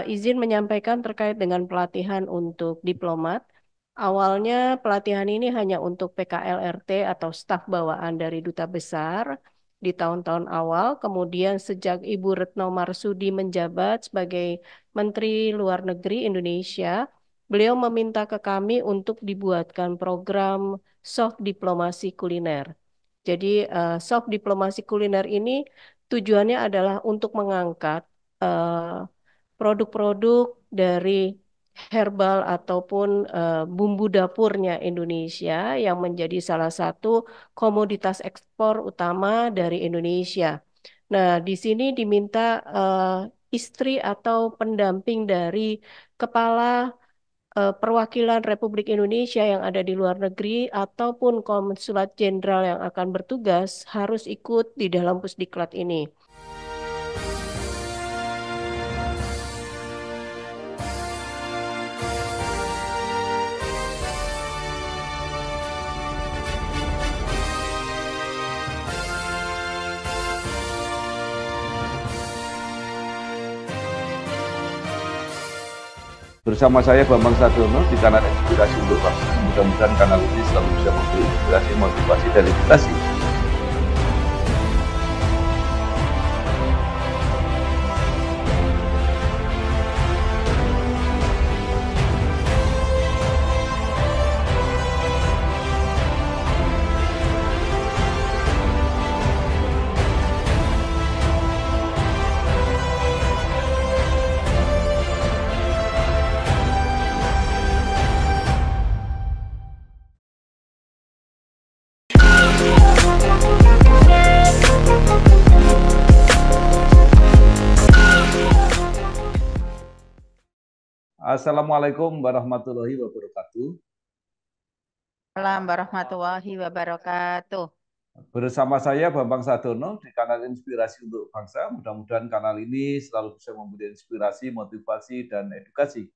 Izin menyampaikan terkait dengan pelatihan untuk diplomat. Awalnya pelatihan ini hanya untuk PKLRT atau staf bawaan dari duta besar di tahun-tahun awal. Kemudian sejak Ibu Retno Marsudi menjabat sebagai Menteri Luar Negeri Indonesia, beliau meminta ke kami untuk dibuatkan program soft diplomasi kuliner. Jadi soft diplomasi kuliner ini tujuannya adalah untuk mengangkat eh, produk-produk dari herbal ataupun bumbu dapurnya Indonesia yang menjadi salah satu komoditas ekspor utama dari Indonesia. Nah, di sini diminta istri atau pendamping dari kepala perwakilan Republik Indonesia yang ada di luar negeri ataupun konsulat jenderal yang akan bertugas harus ikut di dalam pusdiklat ini. Bersama saya Bambang Sadiono di kanal Inspirasi untuk Bangsa. Mudah-mudahan kanal ini selalu bisa memberi inspirasi, motivasi, dan edukasi. Assalamualaikum warahmatullahi wabarakatuh. Assalamualaikum warahmatullahi wabarakatuh. Bersama saya Bambang Sadiono di kanal Inspirasi untuk Bangsa. Mudah-mudahan kanal ini selalu bisa memberi inspirasi, motivasi, dan edukasi.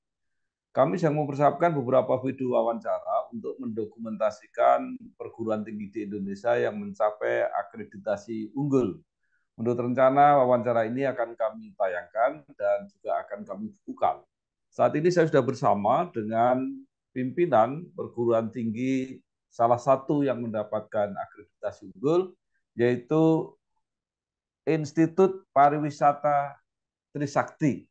Kami sedang mempersiapkan beberapa video wawancara untuk mendokumentasikan perguruan tinggi di Indonesia yang mencapai akreditasi unggul. Menurut rencana, wawancara ini akan kami tayangkan dan juga akan kami bukukan. Saat ini saya sudah bersama dengan pimpinan perguruan tinggi salah satu yang mendapatkan akreditasi unggul, yaitu Institut Pariwisata Trisakti,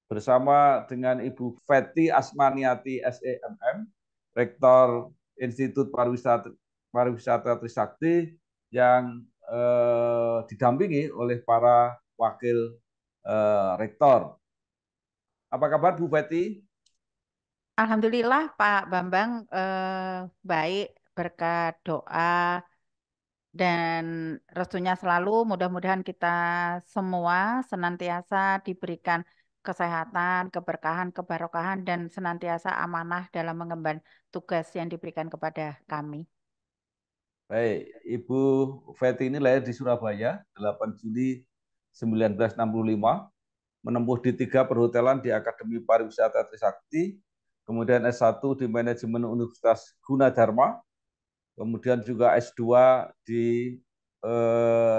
bersama dengan Ibu Feti Asmaniati SEMM, Rektor Institut Pariwisata Trisakti, yang didampingi oleh para wakil rektor. Apa kabar Bu Feti? Alhamdulillah Pak Bambang baik berkat doa dan restunya selalu mudah-mudahan kita semua senantiasa diberikan kesehatan, keberkahan, kebarokahan dan senantiasa amanah dalam mengemban tugas yang diberikan kepada kami. Baik, Ibu Feti ini lahir di Surabaya 8 Juli 1965, menempuh D3 Perhotelan di Akademi Pariwisata Trisakti, kemudian S1 di Manajemen Universitas Gunadarma, kemudian juga S2 di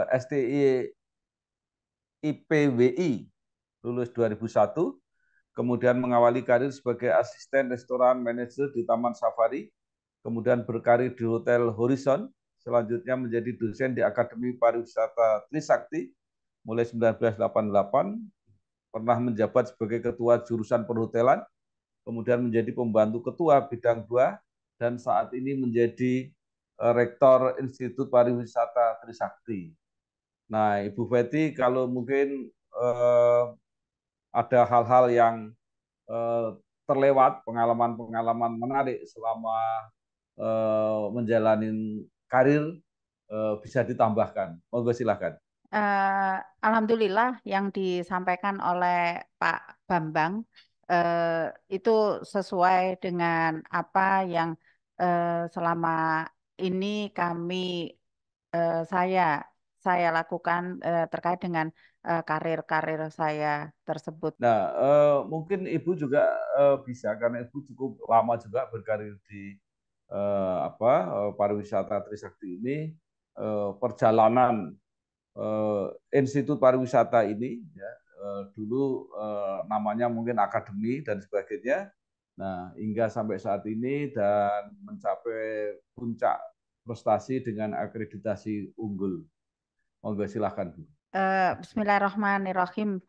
STI IPWI, lulus 2001, kemudian mengawali karir sebagai asisten restoran manajer di Taman Safari, kemudian berkarir di Hotel Horizon, selanjutnya menjadi dosen di Akademi Pariwisata Trisakti mulai 1988, pernah menjabat sebagai ketua jurusan perhotelan, kemudian menjadi pembantu ketua bidang 2, dan saat ini menjadi rektor Institut Pariwisata Trisakti. Nah, Ibu Feti, kalau mungkin ada hal-hal yang eh, terlewat, pengalaman-pengalaman menarik selama menjalani karir, bisa ditambahkan. Monggo silakan. Alhamdulillah yang disampaikan oleh Pak Bambang itu sesuai dengan apa yang selama ini kami saya lakukan terkait dengan karir-karir saya tersebut. Nah, mungkin Ibu juga bisa, karena Ibu cukup lama juga berkarir di pariwisata Trisakti ini, perjalanan Institut Pariwisata ini, ya, dulu namanya mungkin akademi dan sebagainya. Nah, hingga sampai saat ini dan mencapai puncak prestasi dengan akreditasi unggul. Monggo silahkan, Bu. Bismillahirrahmanirrahim,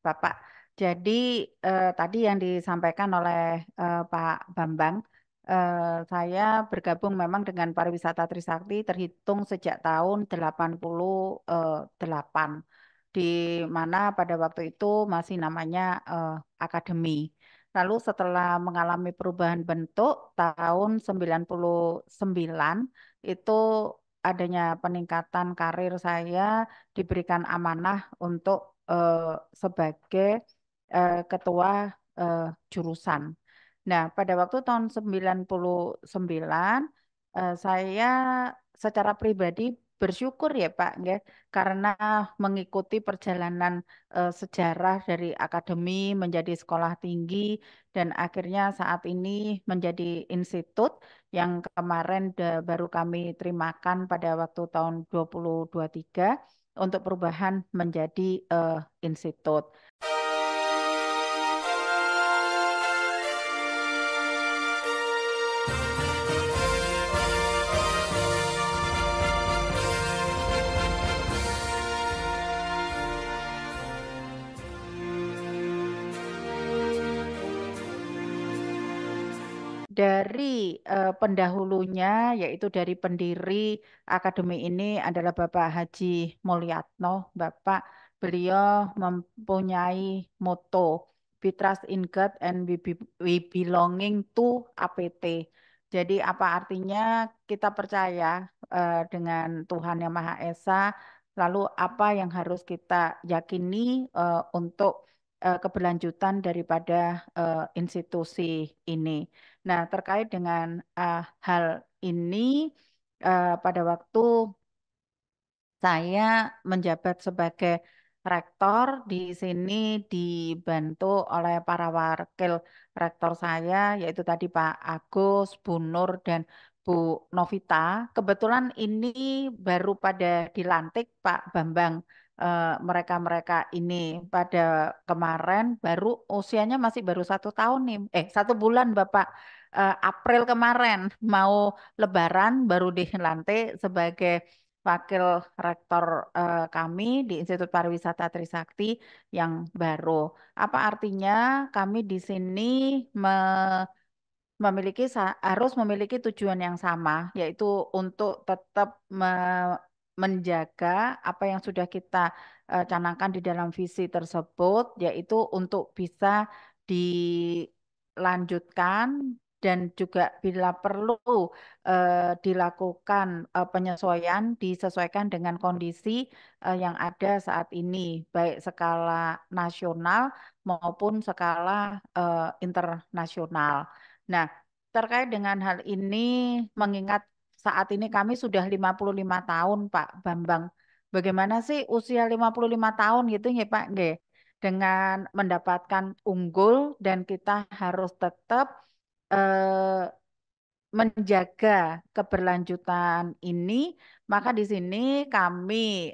Bapak. Jadi tadi yang disampaikan oleh Pak Bambang, saya bergabung memang dengan pariwisata Trisakti terhitung sejak tahun 88, di mana pada waktu itu masih namanya akademi. Lalu setelah mengalami perubahan bentuk tahun 99 itu adanya peningkatan karir saya diberikan amanah untuk sebagai ketua eh, jurusan. Nah, pada waktu tahun 99 saya secara pribadi bersyukur ya Pak, nggih, karena mengikuti perjalanan sejarah dari akademi menjadi sekolah tinggi dan akhirnya saat ini menjadi institut yang kemarin baru kami terimakan pada waktu tahun 2023 untuk perubahan menjadi institut. Dari pendahulunya, yaitu dari pendiri akademi ini adalah Bapak Haji Mulyatno. Beliau mempunyai moto, "We trust in God and we belonging to APT." Jadi apa artinya kita percaya dengan Tuhan Yang Maha Esa, lalu apa yang harus kita yakini untuk keberlanjutan daripada institusi ini. Nah, terkait dengan hal ini, pada waktu saya menjabat sebagai rektor di sini dibantu oleh para wakil rektor saya, yaitu tadi Pak Agus, Bu Nur, dan Bu Novita. Kebetulan ini baru pada dilantik Pak Bambang. Mereka-mereka ini pada kemarin baru usianya masih baru 1 tahun nih, 1 bulan Bapak. April kemarin mau Lebaran baru dilantik sebagai wakil rektor kami di Institut Pariwisata Trisakti yang baru. Apa artinya kami di sini harus memiliki tujuan yang sama, yaitu untuk tetap menjaga apa yang sudah kita canangkan di dalam visi tersebut, yaitu untuk bisa dilanjutkan dan juga bila perlu dilakukan penyesuaian, disesuaikan dengan kondisi yang ada saat ini, baik skala nasional maupun skala internasional. Nah, terkait dengan hal ini, mengingat saat ini kami sudah 55 tahun, Pak Bambang. Bagaimana sih usia 55 tahun gitu ya, Pak? Nggih. Dengan mendapatkan unggul dan kita harus tetap eh, menjaga keberlanjutan ini, maka di sini kami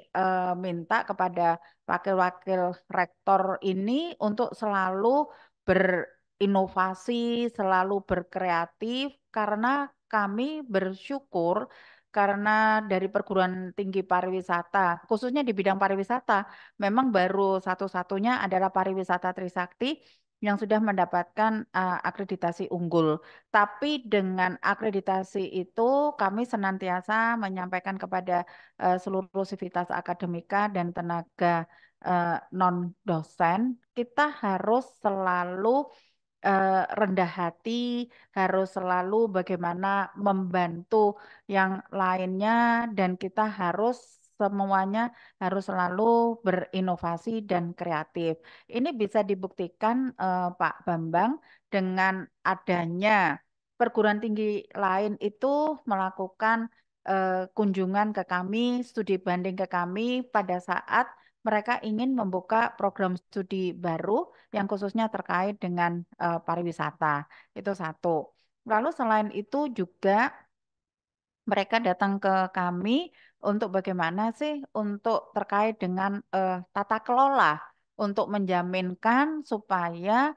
minta kepada wakil-wakil rektor ini untuk selalu berinovasi, selalu berkreatif, karena kami bersyukur karena dari perguruan tinggi pariwisata, khususnya di bidang pariwisata, memang baru satu-satunya adalah pariwisata Trisakti yang sudah mendapatkan akreditasi unggul. Tapi dengan akreditasi itu kami senantiasa menyampaikan kepada seluruh sivitas akademika dan tenaga non-dosen, kita harus selalu rendah hati, harus selalu bagaimana membantu yang lainnya, dan kita harus semuanya harus selalu berinovasi dan kreatif. Ini bisa dibuktikan Pak Bambang dengan adanya perguruan tinggi lain itu melakukan kunjungan ke kami, studi banding ke kami pada saat mereka ingin membuka program studi baru yang khususnya terkait dengan pariwisata. Itu satu. Lalu selain itu juga mereka datang ke kami untuk bagaimana sih untuk terkait dengan tata kelola untuk menjaminkan supaya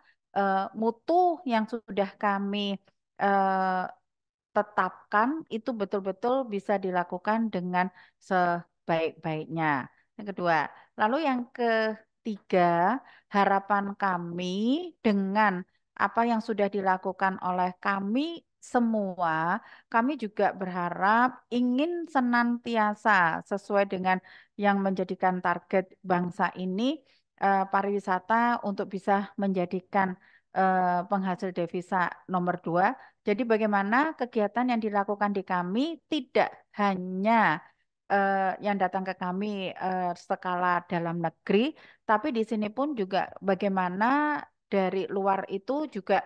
mutu yang sudah kami eh, tetapkan itu betul-betul bisa dilakukan dengan sebaik-baiknya. Yang kedua, lalu yang ketiga, harapan kami dengan apa yang sudah dilakukan oleh kami semua, kami juga berharap ingin senantiasa sesuai dengan yang menjadikan target bangsa ini, pariwisata untuk bisa menjadikan penghasil devisa nomor 2. Jadi bagaimana kegiatan yang dilakukan di kami tidak hanya yang datang ke kami skala dalam negeri, tapi di sini pun juga bagaimana dari luar itu juga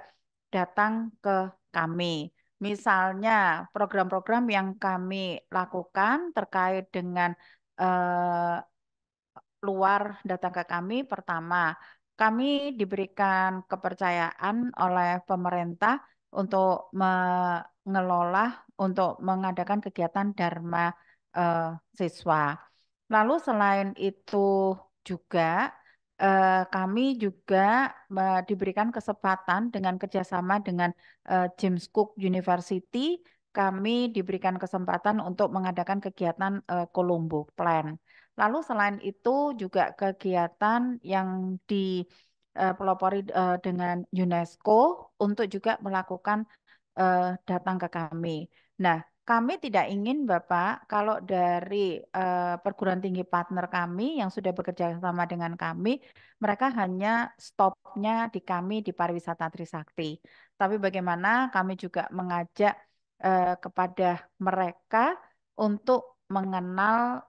datang ke kami. Misalnya program-program yang kami lakukan terkait dengan eh, luar datang ke kami, pertama, kami diberikan kepercayaan oleh pemerintah untuk mengelola, untuk mengadakan kegiatan Dharma eh, siswa. Lalu selain itu juga kami juga diberikan kesempatan dengan kerjasama dengan James Cook University, kami diberikan kesempatan untuk mengadakan kegiatan Colombo Plan. Lalu selain itu juga kegiatan yang dipelopori dengan UNESCO untuk juga melakukan datang ke kami. Nah, kami tidak ingin Bapak kalau dari perguruan tinggi partner kami yang sudah bekerja sama dengan kami, mereka hanya stopnya di kami di pariwisata Trisakti. Tapi bagaimana kami juga mengajak kepada mereka untuk mengenal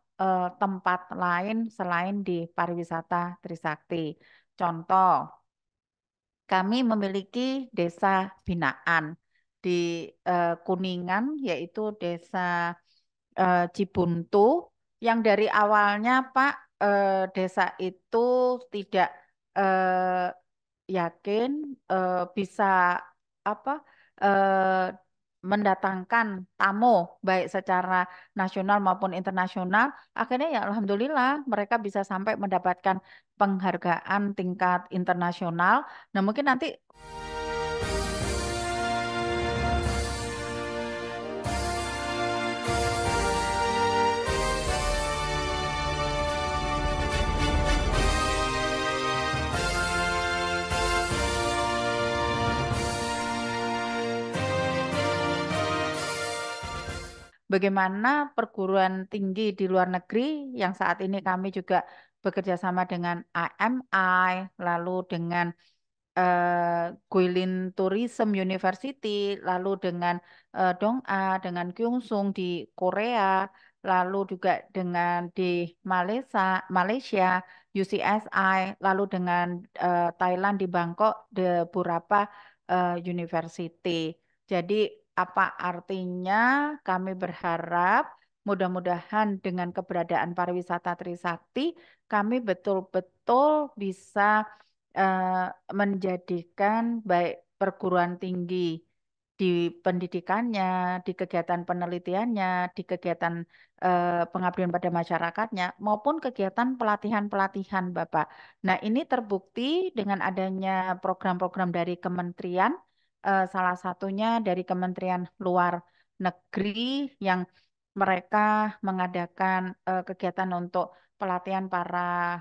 tempat lain selain di pariwisata Trisakti. Contoh, kami memiliki desa binaan di Kuningan, yaitu desa Cibuntu, yang dari awalnya Pak desa itu tidak eh, yakin bisa apa eh, mendatangkan tamu baik secara nasional maupun internasional. Akhirnya ya alhamdulillah mereka bisa sampai mendapatkan penghargaan tingkat internasional. Nah, mungkin nanti bagaimana perguruan tinggi di luar negeri yang saat ini kami juga bekerja sama dengan IMI, lalu dengan Guilin Tourism University, lalu dengan Dong-A, dengan Kyungsung di Korea, lalu juga dengan di Malaysia, UCSI, lalu dengan Thailand di Bangkok, de Burapa University. Jadi apa artinya kami berharap mudah-mudahan dengan keberadaan pariwisata Trisakti, kami betul-betul bisa eh, menjadikan baik perguruan tinggi di pendidikannya, di kegiatan penelitiannya, di kegiatan pengabdian pada masyarakatnya, maupun kegiatan pelatihan-pelatihan, Bapak. Nah, ini terbukti dengan adanya program-program dari kementerian, salah satunya dari Kementerian Luar Negeri yang mereka mengadakan kegiatan untuk pelatihan para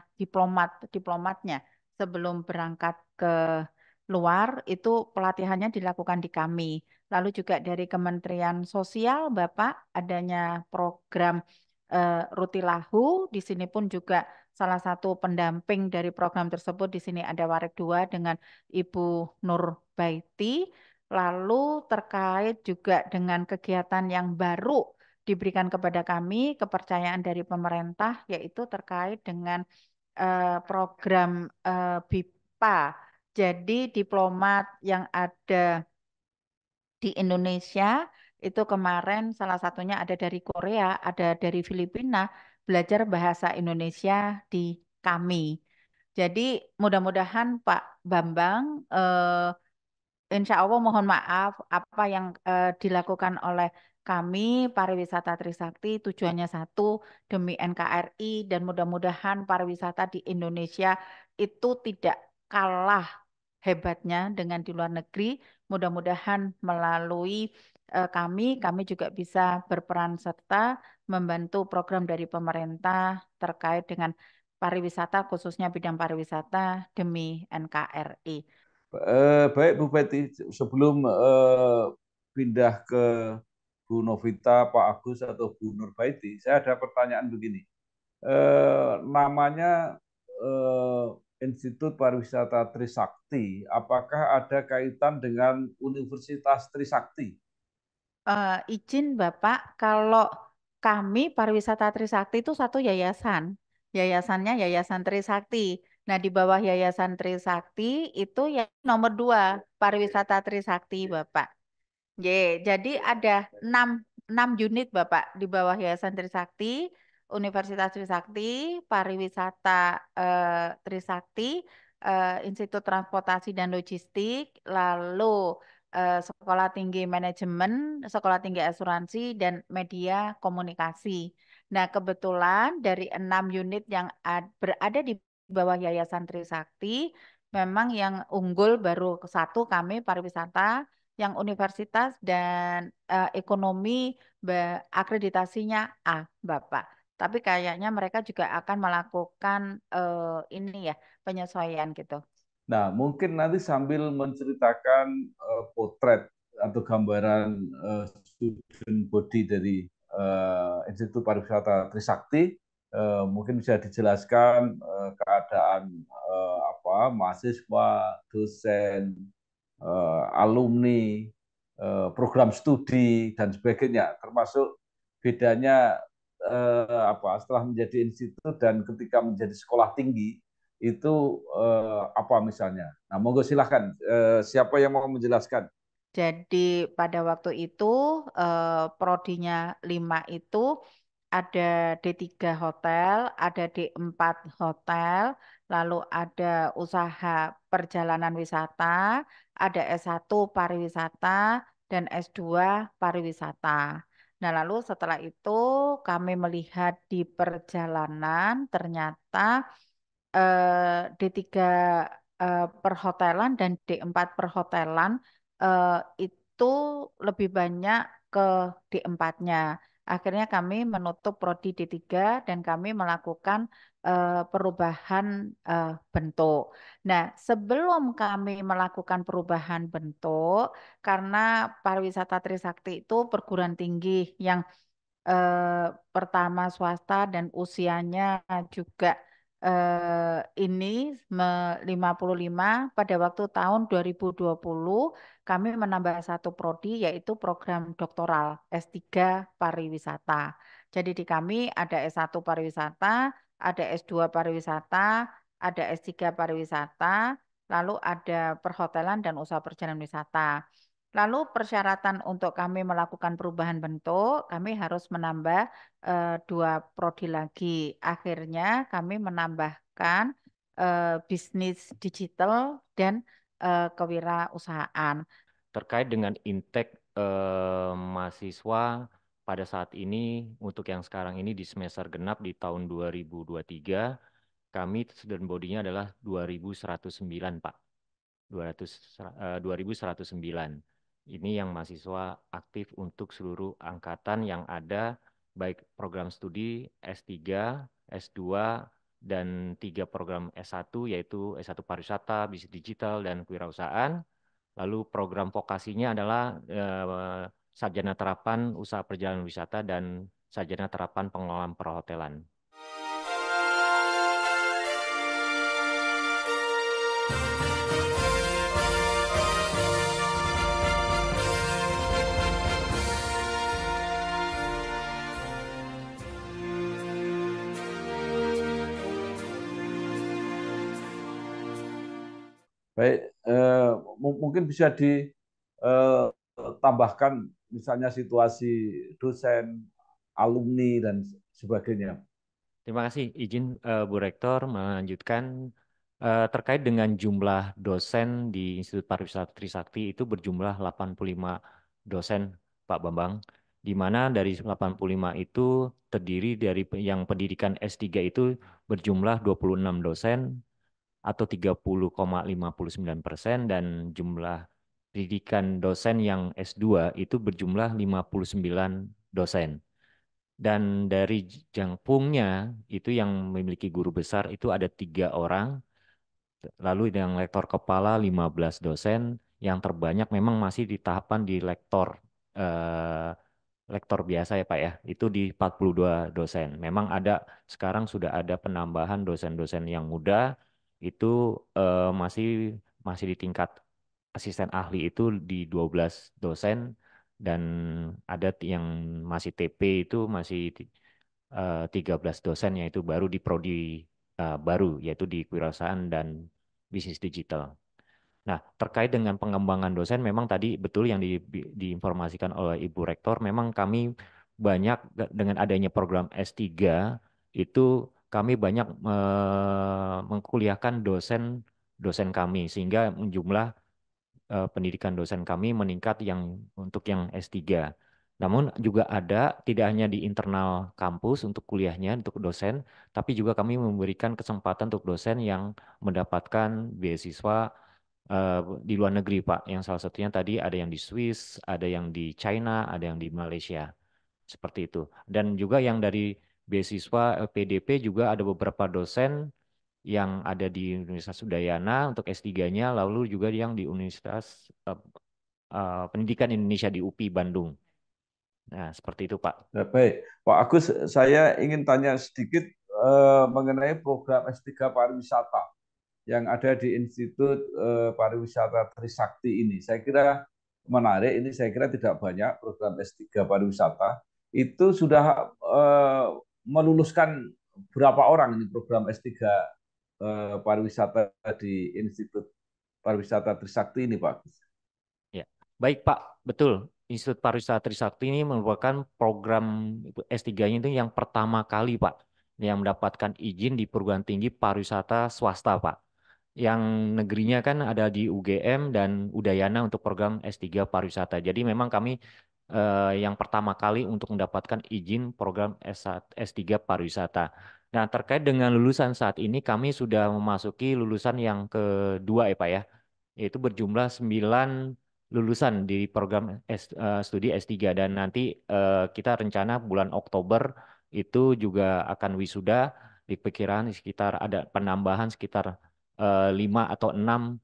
diplomatnya sebelum berangkat ke luar itu pelatihannya dilakukan di kami. Lalu juga dari Kementerian Sosial, Bapak, adanya program Rutilahu. Di sini pun juga salah satu pendamping dari program tersebut. Di sini ada Warek 2 dengan Ibu Nur Baiti. Lalu terkait juga dengan kegiatan yang baru diberikan kepada kami, kepercayaan dari pemerintah, yaitu terkait dengan program BIPA. Jadi diplomat yang ada di Indonesia itu kemarin salah satunya ada dari Korea, ada dari Filipina, belajar bahasa Indonesia di kami. Jadi mudah-mudahan Pak Bambang Insya Allah mohon maaf apa yang dilakukan oleh kami pariwisata Trisakti tujuannya satu demi NKRI dan mudah-mudahan pariwisata di Indonesia itu tidak kalah hebatnya dengan di luar negeri. Mudah-mudahan melalui kami juga bisa berperan serta membantu program dari pemerintah terkait dengan pariwisata, khususnya bidang pariwisata demi NKRI. Baik Bu Betty, sebelum pindah ke Bu Novita, Pak Agus atau Bu Nurbaiti, saya ada pertanyaan begini. Namanya Institut Pariwisata Trisakti, apakah ada kaitan dengan Universitas Trisakti? Izin Bapak, kalau kami Pariwisata Trisakti itu satu yayasan. Yayasannya Yayasan Trisakti. Nah, di bawah Yayasan Trisakti itu yang nomor 2, Pariwisata Trisakti, Bapak. Jadi ada 6 unit Bapak di bawah Yayasan Trisakti, Universitas Trisakti, Pariwisata Trisakti, Institut Transportasi dan Logistik, lalu Sekolah Tinggi Manajemen, Sekolah Tinggi Asuransi, dan Media Komunikasi. Nah, kebetulan dari 6 unit yang berada di bawah Yayasan Trisakti, memang yang unggul baru satu kami pariwisata, yang universitas dan ekonomi akreditasinya A, Bapak. Tapi kayaknya mereka juga akan melakukan ini ya penyesuaian gitu. Nah, mungkin nanti sambil menceritakan potret atau gambaran student body dari Institut Pariwisata Trisakti, mungkin bisa dijelaskan keadaan apa mahasiswa, dosen, alumni, program studi dan sebagainya, termasuk bedanya apa setelah menjadi institut dan ketika menjadi sekolah tinggi itu apa misalnya. Nah, monggo silahkan. Siapa yang mau menjelaskan? Jadi pada waktu itu prodinya 5 itu ada D3 hotel, ada D4 hotel, lalu ada usaha perjalanan wisata, ada S1 pariwisata, dan S2 pariwisata. Nah, lalu setelah itu kami melihat di perjalanan ternyata D3 perhotelan dan D4 perhotelan itu lebih banyak ke D4-nya. Akhirnya kami menutup prodi D3 dan kami melakukan perubahan bentuk. Nah, sebelum kami melakukan perubahan bentuk, karena pariwisata Trisakti itu perguruan tinggi yang pertama swasta dan usianya juga ini 55 pada waktu tahun 2020 kami menambah satu prodi yaitu program doktoral S3 pariwisata. Jadi di kami ada S1 pariwisata, ada S2 pariwisata, ada S3 pariwisata, lalu ada perhotelan dan usaha perjalanan wisata. Lalu persyaratan untuk kami melakukan perubahan bentuk, kami harus menambah 2 prodi lagi. Akhirnya kami menambahkan bisnis digital dan kewirausahaan. Terkait dengan intake mahasiswa pada saat ini, untuk yang sekarang ini di semester genap di tahun 2023, kami student body-nya adalah 2109, Pak. 2109. Ini yang mahasiswa aktif untuk seluruh angkatan yang ada, baik program studi S3, S2, dan 3 program S1, yaitu S1 pariwisata, bisnis digital, dan kewirausahaan. Lalu program vokasinya adalah sarjana terapan usaha perjalanan wisata dan sarjana terapan pengelolaan perhotelan. Baik, mungkin bisa ditambahkan misalnya situasi dosen, alumni dan sebagainya. Terima kasih. Izin Bu Rektor melanjutkan terkait dengan jumlah dosen di Institut Pariwisata Trisakti itu berjumlah 85 dosen, Pak Bambang, di mana dari 85 itu terdiri dari yang pendidikan S3 itu berjumlah 26 dosen, atau 30,59% dan jumlah pendidikan dosen yang S2 itu berjumlah 59 dosen. Dan dari jangkungnya itu yang memiliki guru besar itu ada 3 orang, lalu yang lektor kepala 15 dosen, yang terbanyak memang masih di tahapan di eh, lektor biasa ya Pak ya, itu di 42 dosen. Memang ada sekarang sudah ada penambahan dosen-dosen yang muda, itu masih masih di tingkat asisten ahli itu di 12 dosen, dan ada yang masih TP itu masih 13 dosen, yaitu baru di prodi baru, yaitu di kewirausahaan dan bisnis digital. Nah, terkait dengan pengembangan dosen, memang tadi betul yang diinformasikan oleh Ibu Rektor, memang kami banyak dengan adanya program S3, itu kami banyak mengkuliahkan dosen kami, sehingga jumlah pendidikan dosen kami meningkat yang untuk yang S3. Namun juga ada, tidak hanya di internal kampus untuk kuliahnya, untuk dosen, tapi juga kami memberikan kesempatan untuk dosen yang mendapatkan beasiswa di luar negeri, Pak. Yang salah satunya tadi ada yang di Swiss, ada yang di China, ada yang di Malaysia. Seperti itu. Dan juga yang dari beasiswa LPDP juga ada beberapa dosen yang ada di Universitas Udayana untuk S3-nya, lalu juga yang di Universitas Pendidikan Indonesia di UPI Bandung. Nah, seperti itu, Pak. Ya, baik, Pak Agus, saya ingin tanya sedikit mengenai program S3 pariwisata yang ada di Institut Pariwisata Trisakti ini. Saya kira menarik, ini saya kira tidak banyak program S3 pariwisata. Itu sudah meluluskan berapa orang ini program S3 pariwisata di Institut Pariwisata Trisakti ini, Pak? Ya, baik Pak, betul. Institut Pariwisata Trisakti ini merupakan program S3-nya itu yang pertama kali Pak, yang mendapatkan izin di perguruan tinggi pariwisata swasta Pak. Yang negerinya kan ada di UGM dan Udayana untuk program S3 pariwisata. Jadi memang kami yang pertama kali untuk mendapatkan izin program S3 pariwisata. Nah, terkait dengan lulusan saat ini kami sudah memasuki lulusan yang kedua ya Pak ya, yaitu berjumlah 9 lulusan di program studi S3, dan nanti kita rencana bulan Oktober itu juga akan wisuda, diperkirakan sekitar ada penambahan sekitar 5 atau 6,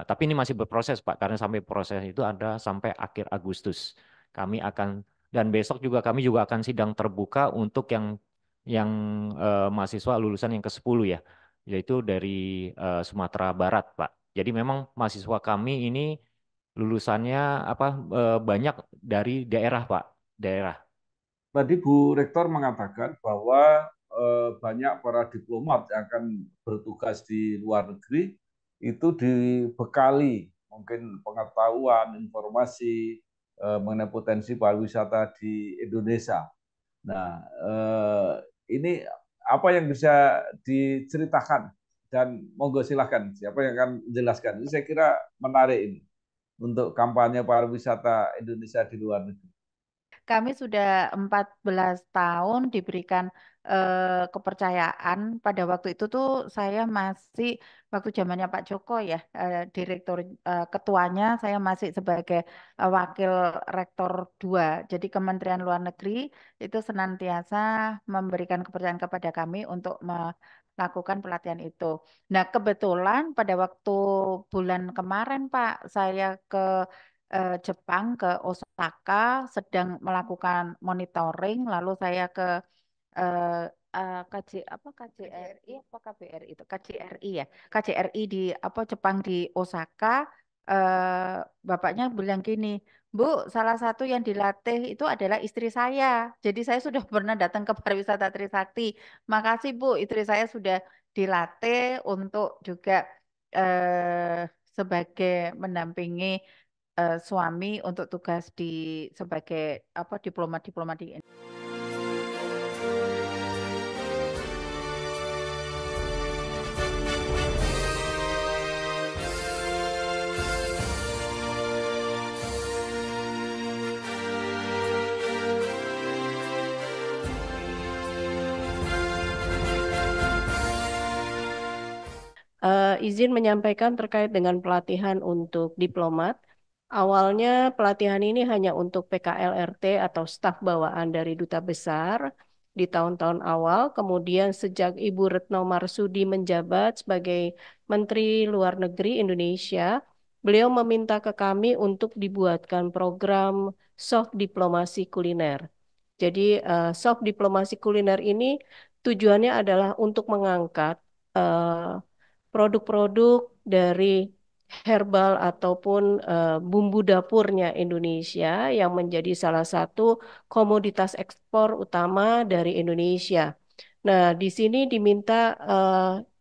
tapi ini masih berproses Pak, karena sampai proses itu ada sampai akhir Agustus. Kami akan, dan besok juga kami juga akan sidang terbuka untuk yang mahasiswa lulusan yang ke-10 ya, yaitu dari Sumatera Barat Pak. Jadi memang mahasiswa kami ini lulusannya banyak dari daerah Pak, daerah. Tadi Bu Rektor mengatakan bahwa banyak para diplomat yang akan bertugas di luar negeri itu dibekali mungkin pengetahuan, informasi mengenai potensi pariwisata di Indonesia. Nah, ini apa yang bisa diceritakan, dan monggo silahkan siapa yang akan menjelaskan. Ini saya kira menarik ini untuk kampanye pariwisata Indonesia di luar negeri. Kami sudah 14 tahun diberikan kepercayaan. Pada waktu itu tuh saya masih, waktu zamannya Pak Joko ya, direktur ketuanya, saya masih sebagai wakil rektor 2. Jadi Kementerian Luar Negeri itu senantiasa memberikan kepercayaan kepada kami untuk melakukan pelatihan itu. Nah, kebetulan pada waktu bulan kemarin Pak, saya ke Jepang, ke Osaka, sedang melakukan monitoring, lalu saya ke KJRI apa KBRI itu KJRI ya, KJRI di Jepang di Osaka. Bapaknya bilang gini, Bu, salah satu yang dilatih itu adalah istri saya. Jadi saya sudah pernah datang ke pariwisata Trisakti. Makasih Bu, istri saya sudah dilatih untuk juga sebagai mendampingi suami untuk tugas sebagai diplomat di izin menyampaikan terkait dengan pelatihan untuk diplomat. Awalnya pelatihan ini hanya untuk PKLRT atau staf bawaan dari duta besar di tahun-tahun awal. Kemudian sejak Ibu Retno Marsudi menjabat sebagai Menteri Luar Negeri Indonesia, beliau meminta ke kami untuk dibuatkan program soft diplomasi kuliner. Jadi soft diplomasi kuliner ini tujuannya adalah untuk mengangkat eh, produk-produk dari herbal ataupun bumbu dapurnya Indonesia yang menjadi salah satu komoditas ekspor utama dari Indonesia. Nah, di sini diminta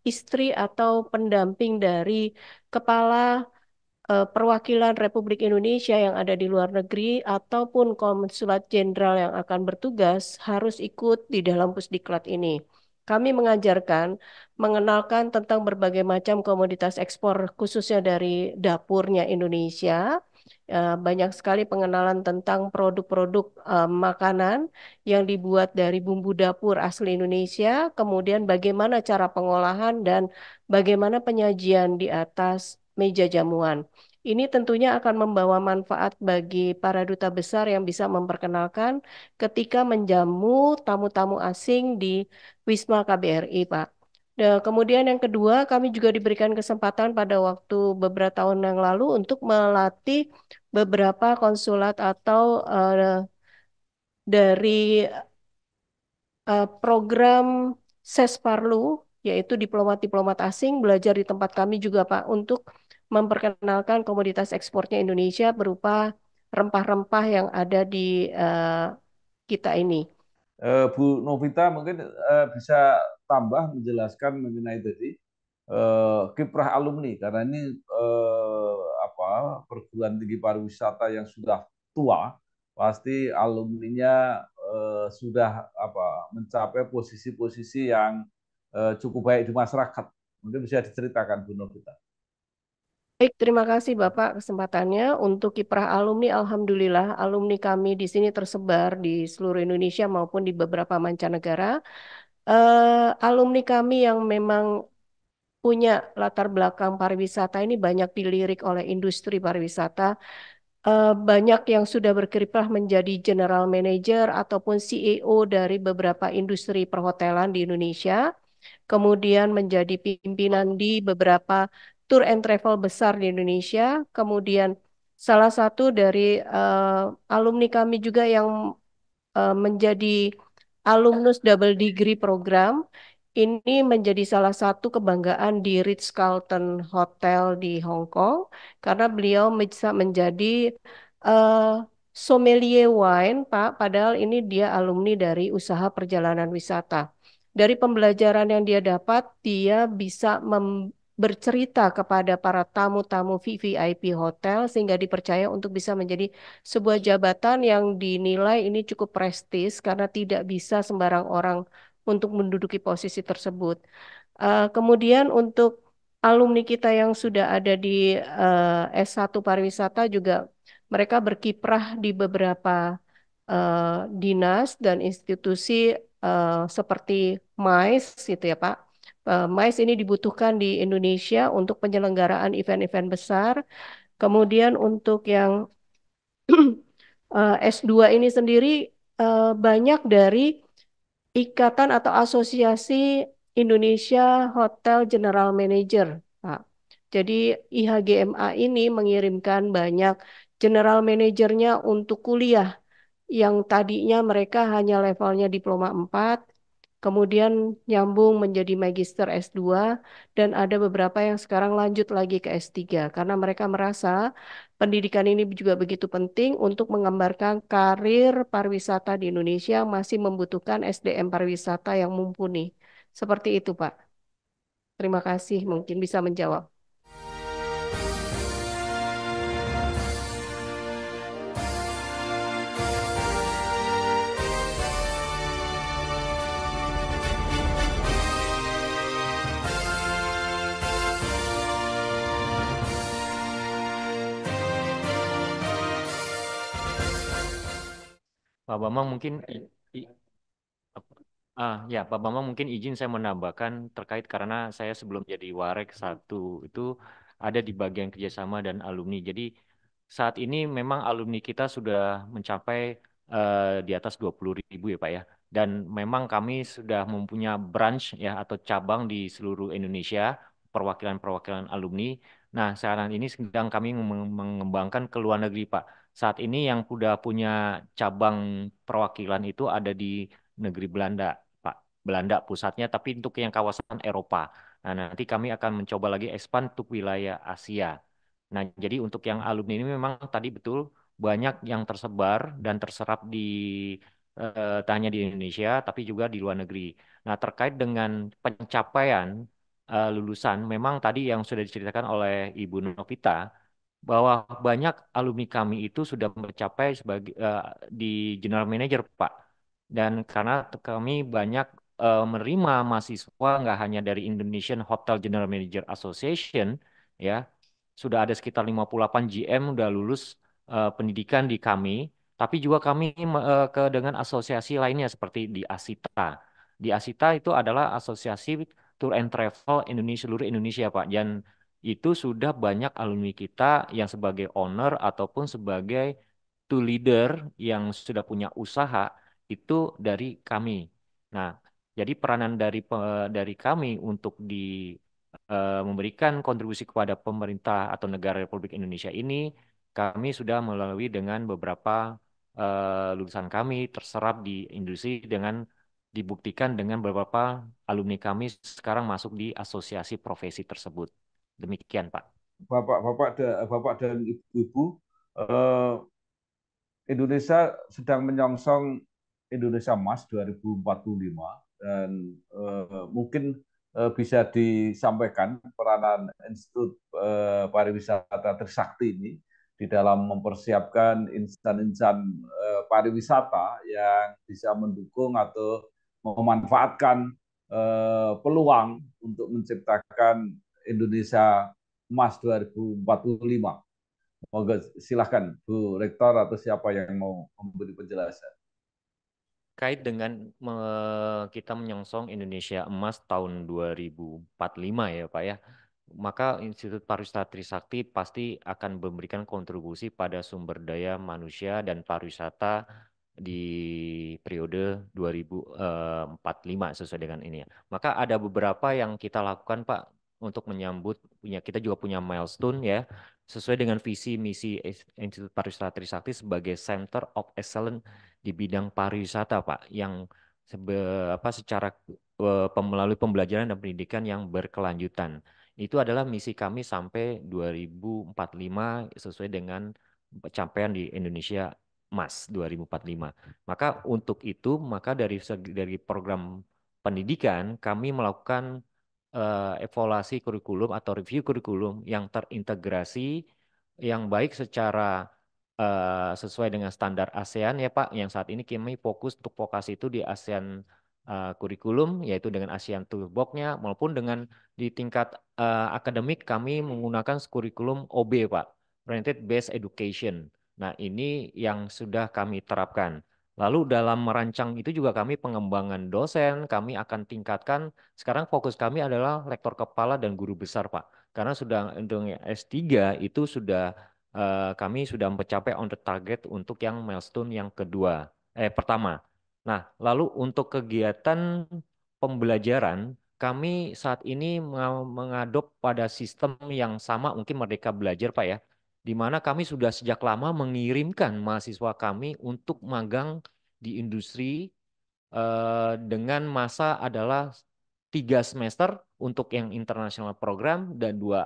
istri atau pendamping dari kepala perwakilan Republik Indonesia yang ada di luar negeri ataupun konsulat jenderal yang akan bertugas harus ikut di dalam Pusdiklat ini. Kami mengajarkan, mengenalkan tentang berbagai macam komoditas ekspor khususnya dari dapurnya Indonesia. Banyak sekali pengenalan tentang produk-produk makanan yang dibuat dari bumbu dapur asli Indonesia, kemudian bagaimana cara pengolahan dan bagaimana penyajian di atas meja jamuan. Ini tentunya akan membawa manfaat bagi para duta besar yang bisa memperkenalkan ketika menjamu tamu-tamu asing di Wisma KBRI, Pak. Kemudian yang kedua, kami juga diberikan kesempatan pada waktu beberapa tahun yang lalu untuk melatih beberapa konsulat atau dari program Sesparlu, yaitu diplomat-diplomat asing belajar di tempat kami juga Pak untuk memperkenalkan komoditas ekspornya Indonesia berupa rempah-rempah yang ada di kita ini. Bu Novita mungkin bisa tambah menjelaskan mengenai tadi kiprah alumni karena ini perguruan tinggi pariwisata yang sudah tua, pasti alumninya sudah mencapai posisi-posisi yang cukup baik di masyarakat. Mungkin bisa diceritakan Bu Novita. Baik, terima kasih Bapak kesempatannya. Untuk kiprah alumni, alhamdulillah alumni kami di sini tersebar di seluruh Indonesia maupun di beberapa mancanegara. Alumni kami yang memang punya latar belakang pariwisata ini banyak dilirik oleh industri pariwisata. Banyak yang sudah berkiprah menjadi general manager ataupun CEO dari beberapa industri perhotelan di Indonesia, kemudian menjadi pimpinan di beberapa tour and travel besar di Indonesia. Kemudian salah satu dari alumni kami juga yang menjadi alumnus double degree program ini menjadi salah satu kebanggaan di Ritz-Carlton Hotel di Hong Kong karena beliau bisa menjadi eh, sommelier wine, Pak. Padahal ini dia alumni dari usaha perjalanan wisata. Dari pembelajaran yang dia dapat, dia bisa bercerita kepada para tamu-tamu VVIP hotel sehingga dipercaya untuk bisa menjadi sebuah jabatan yang dinilai ini cukup prestis karena tidak bisa sembarang orang untuk menduduki posisi tersebut. Kemudian untuk alumni kita yang sudah ada di S1 pariwisata juga mereka berkiprah di beberapa dinas dan institusi seperti MICE gitu ya Pak. MICE ini dibutuhkan di Indonesia untuk penyelenggaraan event-event besar. Kemudian untuk yang S2 ini sendiri banyak dari Ikatan atau Asosiasi Indonesia Hotel General Manager, Pak. Jadi IHGMA ini mengirimkan banyak general manajernya untuk kuliah yang tadinya mereka hanya levelnya diploma 4, kemudian nyambung menjadi magister S2, dan ada beberapa yang sekarang lanjut lagi ke S3 karena mereka merasa pendidikan ini juga begitu penting untuk menggambarkan karir pariwisata di Indonesia masih membutuhkan SDM pariwisata yang mumpuni. Seperti itu, Pak. Terima kasih, mungkin bisa menjawab. Pak Bambang mungkin Ya, Pak Bambang mungkin izin saya menambahkan terkait karena saya sebelum jadi Warek 1 itu ada di bagian kerjasama dan alumni. Jadi saat ini memang alumni kita sudah mencapai di atas 20.000 ya Pak ya. Dan memang kami sudah mempunyai branch ya atau cabang di seluruh Indonesia, perwakilan-perwakilan alumni. Nah, sekarang ini sedang kami mengembangkan ke luar negeri Pak. Saat ini yang sudah punya cabang perwakilan itu ada di negeri Belanda. Pak. Belanda pusatnya, tapi untuk yang kawasan Eropa. Nah, nanti kami akan mencoba lagi expand untuk wilayah Asia. Nah, jadi untuk yang alumni ini memang tadi betul banyak yang tersebar dan terserap di tak hanya di Indonesia, tapi juga di luar negeri. Nah, terkait dengan pencapaian lulusan, memang tadi yang sudah diceritakan oleh Ibu Novita, bahwa banyak alumni kami itu sudah mencapai sebagai di general manager, Pak. Dan karena kami banyak menerima mahasiswa nggak hanya dari Indonesian Hotel General Manager Association, ya, sudah ada sekitar 58 GM udah lulus pendidikan di kami, tapi juga kami dengan asosiasi lainnya seperti di ASITA. Di ASITA itu adalah Asosiasi Tour and Travel Indonesia seluruh Indonesia, Pak. Dan itu sudah banyak alumni kita yang sebagai owner ataupun sebagai tour leader yang sudah punya usaha itu dari kami. Nah, jadi peranan dari kami untuk memberikan kontribusi kepada pemerintah atau negara Republik Indonesia ini, kami sudah melalui dengan beberapa lulusan kami terserap di industri dengan dibuktikan dengan beberapa alumni kami sekarang masuk di asosiasi profesi tersebut. Demikian, Pak. Bapak dan Ibu, eh, Indonesia sedang menyongsong Indonesia Emas 2045 dan mungkin bisa disampaikan peranan Institut Pariwisata Trisakti ini di dalam mempersiapkan insan-insan pariwisata yang bisa mendukung atau memanfaatkan peluang untuk menciptakan Indonesia Emas 2045. Moga silahkan Bu Rektor atau siapa yang mau memberi penjelasan. Kait dengan kita menyongsong Indonesia Emas tahun 2045 ya Pak ya, maka Institut Pariwisata Trisakti pasti akan memberikan kontribusi pada sumber daya manusia dan pariwisata di periode 2045 sesuai dengan ini ya. Maka ada beberapa yang kita lakukan Pak untuk menyambut kita juga punya milestone ya sesuai dengan visi misi Institut Pariwisata Trisakti sebagai Center of Excellence di bidang pariwisata Pak yang secara melalui pembelajaran dan pendidikan yang berkelanjutan. Itu adalah misi kami sampai 2045 sesuai dengan pencapaian di Indonesia Emas 2045. Maka untuk itu, maka dari program pendidikan kami melakukan evaluasi kurikulum atau review kurikulum yang terintegrasi yang baik secara sesuai dengan standar ASEAN ya Pak, yang saat ini kami fokus untuk vokasi itu di ASEAN kurikulum, yaitu dengan ASEAN Toolbox-nya, maupun dengan di tingkat akademik kami menggunakan kurikulum OB Pak, Oriented Based Education. Nah ini yang sudah kami terapkan. Lalu dalam merancang itu juga kami pengembangan dosen, kami akan tingkatkan, sekarang fokus kami adalah lektor kepala dan guru besar Pak, karena sudah untuk S3 itu sudah kami sudah mencapai on the target untuk yang milestone yang pertama. Nah, lalu untuk kegiatan pembelajaran, kami saat ini mengadop pada sistem yang sama, mungkin Merdeka Belajar, Pak ya, di mana kami sudah sejak lama mengirimkan mahasiswa kami untuk magang di industri dengan masa adalah 3 semester untuk yang international program dan 2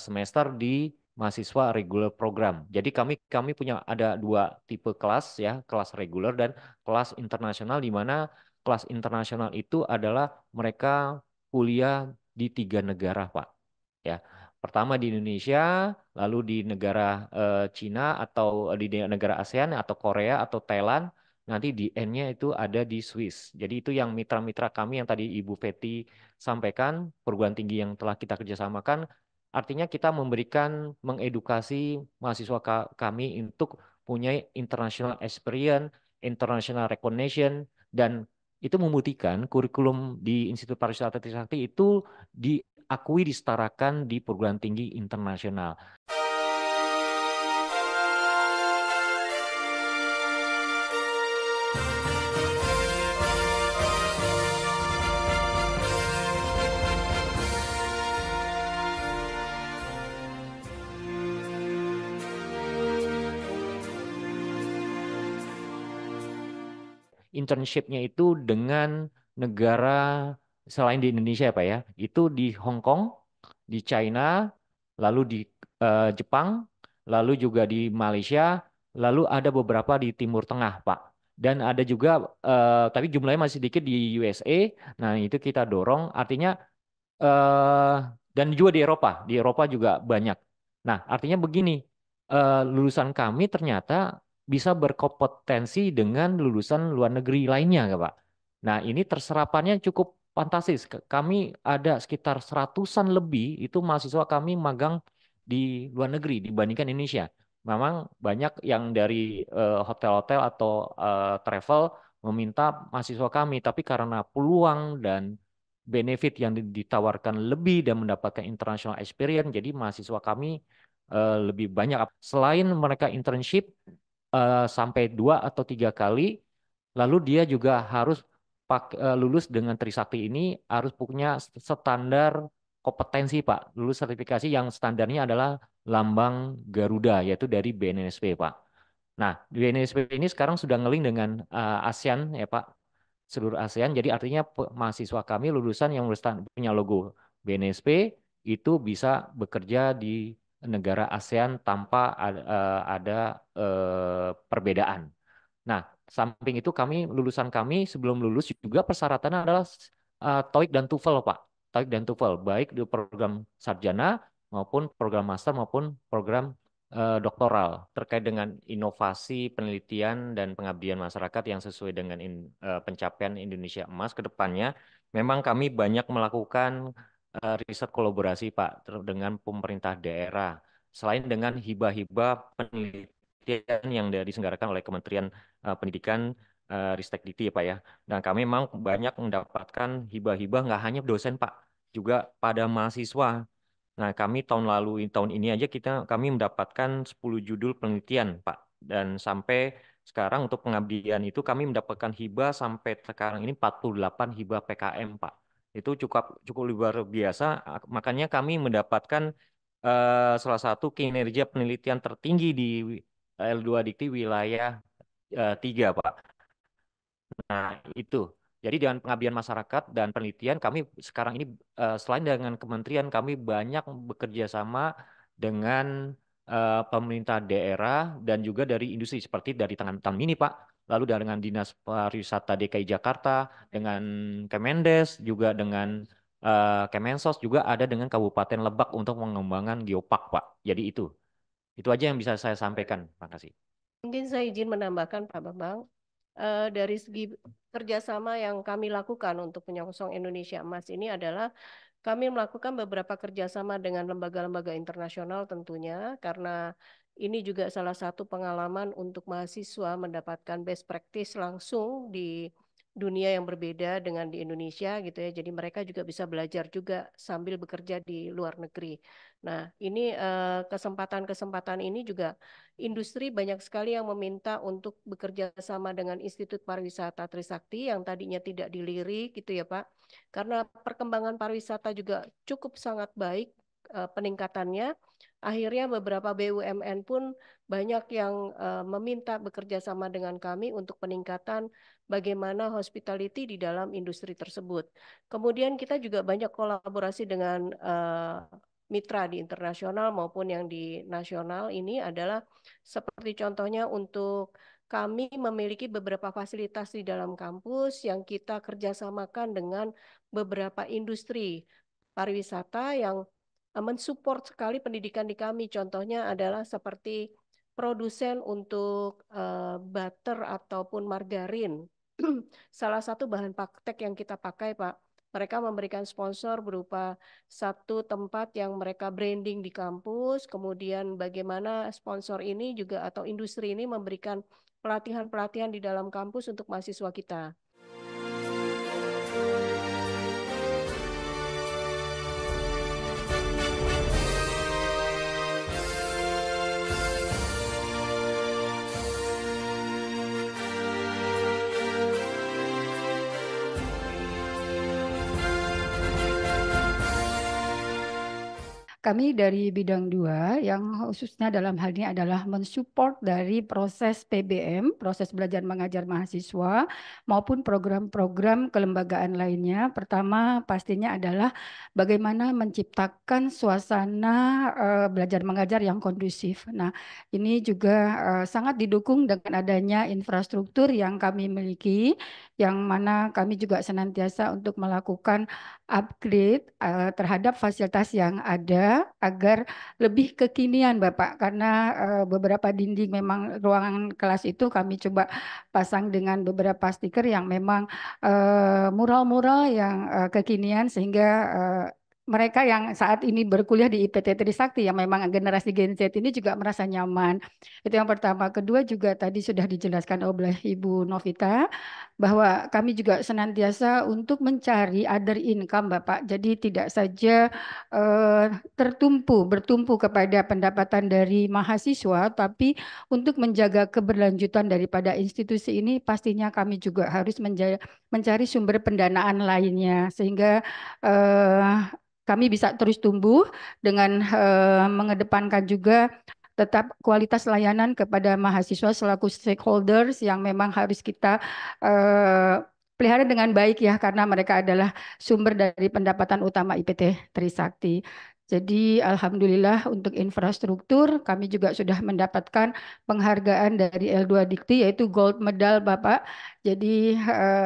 semester di mahasiswa regular program. Jadi kami punya ada 2 tipe kelas ya, kelas reguler dan kelas internasional di mana kelas internasional itu adalah mereka kuliah di 3 negara, Pak. Ya, pertama di Indonesia, lalu di negara Cina atau di negara ASEAN atau Korea atau Thailand. Nanti di N-nya itu ada di Swiss. Jadi itu yang mitra-mitra kami yang tadi Ibu Feti sampaikan, perguruan tinggi yang telah kita kerjasamakan. Artinya kita memberikan, mengedukasi mahasiswa kami untuk punya international experience, international recognition, dan itu membuktikan kurikulum di Institut Pariwisata Trisakti itu diakui, disetarakan di perguruan tinggi internasional. Internship-nya itu dengan negara selain di Indonesia ya Pak ya, itu di Hong Kong, di China, lalu di Jepang, lalu juga di Malaysia, lalu ada beberapa di Timur Tengah Pak. Dan ada juga, tapi jumlahnya masih sedikit di USA. Nah itu kita dorong, artinya dan juga di Eropa juga banyak. Nah, artinya begini, lulusan kami ternyata bisa berkompetensi dengan lulusan luar negeri lainnya, ya, Pak. Nah, ini terserapannya cukup fantastis. Kami ada sekitar 100-an lebih itu mahasiswa kami magang di luar negeri dibandingkan Indonesia. Memang banyak yang dari hotel-hotel atau travel meminta mahasiswa kami, tapi karena peluang dan benefit yang ditawarkan lebih dan mendapatkan international experience, jadi mahasiswa kami lebih banyak. Selain mereka internship sampai 2 atau 3 kali, lalu dia juga harus lulus dengan Trisakti ini harus punya standar kompetensi Pak, lulus sertifikasi yang standarnya adalah lambang Garuda, yaitu dari BNSP Pak. Nah, BNSP ini sekarang sudah ngeling dengan ASEAN ya Pak, seluruh ASEAN. Jadi artinya mahasiswa kami lulusan yang punya logo BNSP itu bisa bekerja di negara ASEAN tanpa ada perbedaan. Nah, samping itu lulusan kami sebelum lulus juga persyaratannya adalah TOEIC dan TOEFL, Pak. TOEIC dan TOEFL baik di program sarjana maupun program master maupun program doktoral terkait dengan inovasi, penelitian dan pengabdian masyarakat yang sesuai dengan pencapaian Indonesia Emas ke depannya. Memang kami banyak melakukan riset kolaborasi, Pak, dengan pemerintah daerah. Selain dengan hibah-hibah penelitian yang diselenggarakan oleh Kementerian Pendidikan, Ristekdikti ya Pak ya. Dan kami memang banyak mendapatkan hibah-hibah nggak hanya dosen Pak, juga pada mahasiswa. Nah, kami tahun ini aja kami mendapatkan 10 judul penelitian, Pak. Dan sampai sekarang untuk pengabdian itu kami mendapatkan hibah sampai sekarang ini 48 hibah PKM, Pak. Itu cukup cukup luar biasa. Makanya kami mendapatkan salah satu kinerja penelitian tertinggi di L2 Dikti wilayah 3, Pak. Nah, itu. Jadi dengan pengabdian masyarakat dan penelitian kami sekarang ini selain dengan kementerian kami banyak bekerja sama dengan pemerintah daerah dan juga dari industri seperti dari Tangan Mini Pak, lalu dengan Dinas Pariwisata DKI Jakarta, dengan Kemendes, juga dengan Kemensos, juga ada dengan Kabupaten Lebak untuk mengembangkan geopark Pak. Jadi itu aja yang bisa saya sampaikan. Terima kasih. Mungkin saya izin menambahkan Pak Bambang, dari segi kerjasama yang kami lakukan untuk menyongsong Indonesia Emas ini adalah kami melakukan beberapa kerjasama dengan lembaga-lembaga internasional tentunya, karena ini juga salah satu pengalaman untuk mahasiswa mendapatkan best practice langsung di dunia yang berbeda dengan di Indonesia gitu ya. Jadi mereka juga bisa belajar juga sambil bekerja di luar negeri. Nah, ini kesempatan-kesempatan ini juga industri banyak sekali yang meminta untuk bekerja sama dengan Institut Pariwisata Trisakti yang tadinya tidak dilirik gitu ya Pak. Karena perkembangan pariwisata juga cukup sangat baik peningkatannya. Akhirnya beberapa BUMN pun banyak yang meminta bekerja sama dengan kami untuk peningkatan bagaimana hospitality di dalam industri tersebut. Kemudian kita juga banyak kolaborasi dengan mitra di internasional maupun yang di nasional. Ini adalah seperti contohnya untuk kami memiliki beberapa fasilitas di dalam kampus yang kita kerjasamakan dengan beberapa industri pariwisata yang mensupport sekali pendidikan di kami. Contohnya adalah seperti produsen untuk butter ataupun margarin. Salah satu bahan praktek yang kita pakai, Pak. Mereka memberikan sponsor berupa satu tempat yang mereka branding di kampus, kemudian bagaimana sponsor ini juga atau industri ini memberikan pelatihan-pelatihan di dalam kampus untuk mahasiswa kita. kami dari bidang 2 yang khususnya dalam hal ini adalah mensupport dari proses PBM, proses belajar mengajar mahasiswa maupun program-program kelembagaan lainnya. Pertama pastinya adalah bagaimana menciptakan suasana belajar mengajar yang kondusif. Nah, ini juga sangat didukung dengan adanya infrastruktur yang kami miliki, yang mana kami juga senantiasa untuk melakukan upgrade terhadap fasilitas yang ada agar lebih kekinian Bapak, karena beberapa dinding memang ruangan kelas itu kami coba pasang dengan beberapa stiker yang memang mural-mural yang kekinian sehingga mereka yang saat ini berkuliah di IPT Trisakti yang memang generasi Gen Z ini juga merasa nyaman. Itu yang pertama. Kedua juga tadi sudah dijelaskan oleh Ibu Novita bahwa kami juga senantiasa untuk mencari other income Bapak. Jadi tidak saja bertumpu kepada pendapatan dari mahasiswa, tapi untuk menjaga keberlanjutan daripada institusi ini pastinya kami juga harus mencari sumber pendanaan lainnya sehingga kami bisa terus tumbuh dengan mengedepankan juga tetap kualitas layanan kepada mahasiswa selaku stakeholders yang memang harus kita pelihara dengan baik ya, karena mereka adalah sumber dari pendapatan utama IPT Trisakti. Jadi alhamdulillah untuk infrastruktur kami juga sudah mendapatkan penghargaan dari L2 Dikti yaitu Gold Medal Bapak. Jadi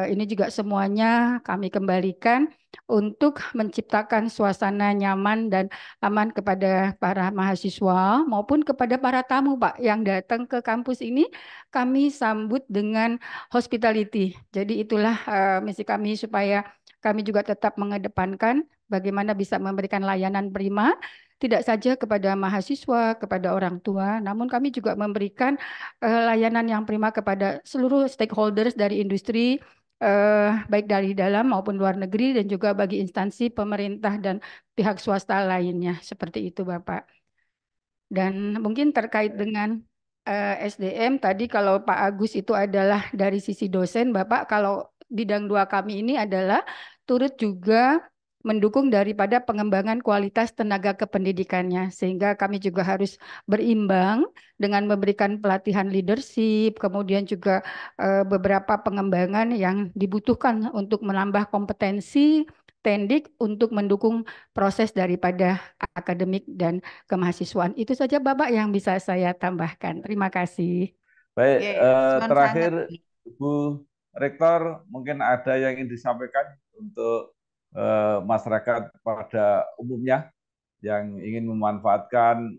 ini juga semuanya kami kembalikan untuk menciptakan suasana nyaman dan aman kepada para mahasiswa maupun kepada para tamu Pak yang datang ke kampus ini, kami sambut dengan hospitality. Jadi itulah misi kami supaya kami juga tetap mengedepankan bagaimana bisa memberikan layanan prima tidak saja kepada mahasiswa, kepada orang tua, namun kami juga memberikan layanan yang prima kepada seluruh stakeholders dari industri, baik dari dalam maupun luar negeri dan juga bagi instansi pemerintah dan pihak swasta lainnya. Seperti itu Bapak. Dan mungkin terkait dengan SDM tadi kalau Pak Agus itu adalah dari sisi dosen, Bapak kalau bidang 2 kami ini adalah turut juga mendukung daripada pengembangan kualitas tenaga kependidikannya sehingga kami juga harus berimbang dengan memberikan pelatihan leadership, kemudian juga beberapa pengembangan yang dibutuhkan untuk menambah kompetensi Tendik untuk mendukung proses daripada akademik dan kemahasiswaan. Itu saja Bapak yang bisa saya tambahkan. Terima kasih. Baik, terakhir sangat. Bu Rektor, mungkin ada yang ingin disampaikan untuk masyarakat pada umumnya yang ingin memanfaatkan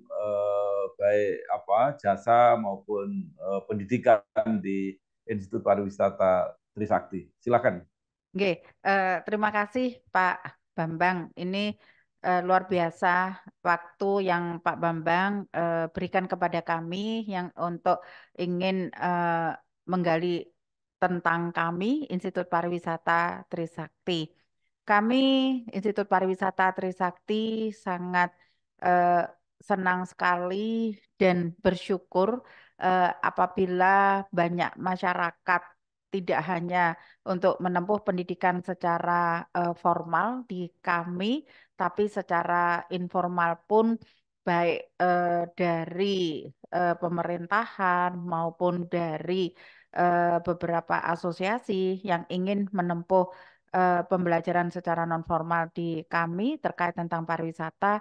baik jasa maupun pendidikan di Institut Pariwisata Trisakti. Silakan. Oke, terima kasih Pak Bambang. Ini luar biasa waktu yang Pak Bambang berikan kepada kami yang untuk ingin menggali tentang kami Institut Pariwisata Trisakti. Kami Institut Pariwisata Trisakti sangat senang sekali dan bersyukur apabila banyak masyarakat tidak hanya untuk menempuh pendidikan secara formal di kami, tapi secara informal pun baik dari pemerintahan maupun dari beberapa asosiasi yang ingin menempuh pembelajaran secara non formal di kami terkait tentang pariwisata,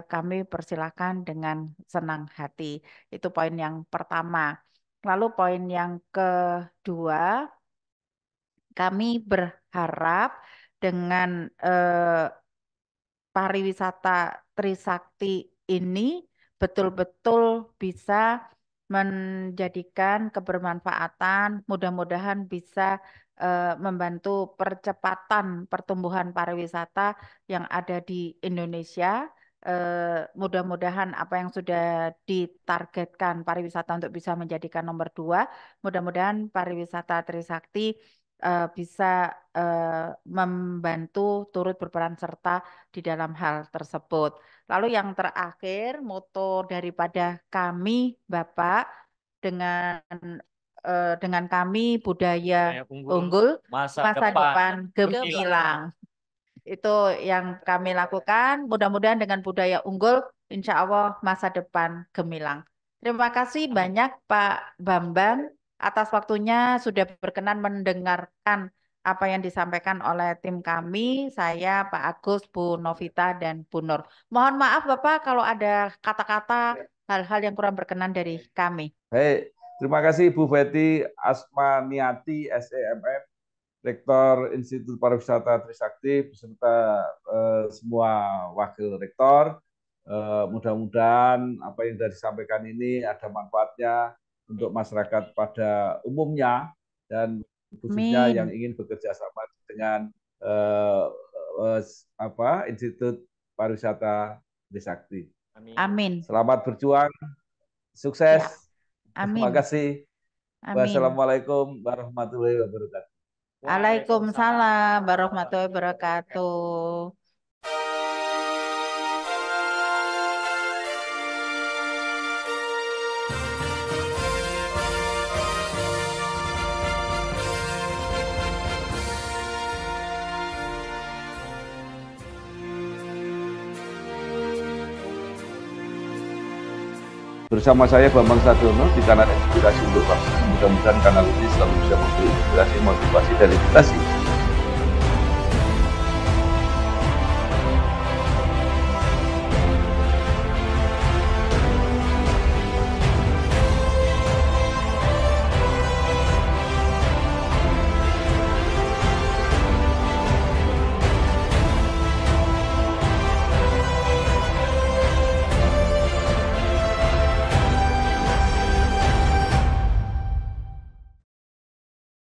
kami persilakan dengan senang hati. Itu poin yang pertama. Lalu poin yang kedua, kami berharap dengan pariwisata Trisakti ini betul-betul bisa menjadikan kebermanfaatan, mudah-mudahan bisa membantu percepatan pertumbuhan pariwisata yang ada di Indonesia. Mudah-mudahan apa yang sudah ditargetkan pariwisata untuk bisa menjadikan nomor 2, mudah-mudahan pariwisata Trisakti bisa membantu turut berperan serta di dalam hal tersebut. Lalu yang terakhir, moto daripada kami Bapak dengan kami budaya unggul, masa depan gemilang. Itu yang kami lakukan. Mudah-mudahan dengan budaya unggul, insya Allah masa depan gemilang. Terima kasih banyak Pak Bambang atas waktunya sudah berkenan mendengarkan apa yang disampaikan oleh tim kami, saya, Pak Agus, Bu Novita, dan Bu Nur. Mohon maaf Bapak kalau ada kata-kata hal-hal yang kurang berkenan dari kami. Baik, terima kasih Bu Betty Asmaniati, SEMM, Rektor Institut Pariwisata Trisakti, beserta semua wakil rektor. Mudah-mudahan apa yang sudah disampaikan ini ada manfaatnya untuk masyarakat pada umumnya dan khususnya yang ingin bekerja sama dengan Institut Pariwisata Trisakti. Amin. Selamat berjuang, sukses. Ya. Amin. Terima kasih. Amin. Wassalamualaikum warahmatullahi wabarakatuh. Waalaikumsalam warahmatullahi wabarakatuh. Bersama saya Bambang Sadiono di kanal Inspirasi untuk Bangsa. Mudah-mudahan kanal ini selalu bisa memberi inspirasi, motivasi, dan edukasi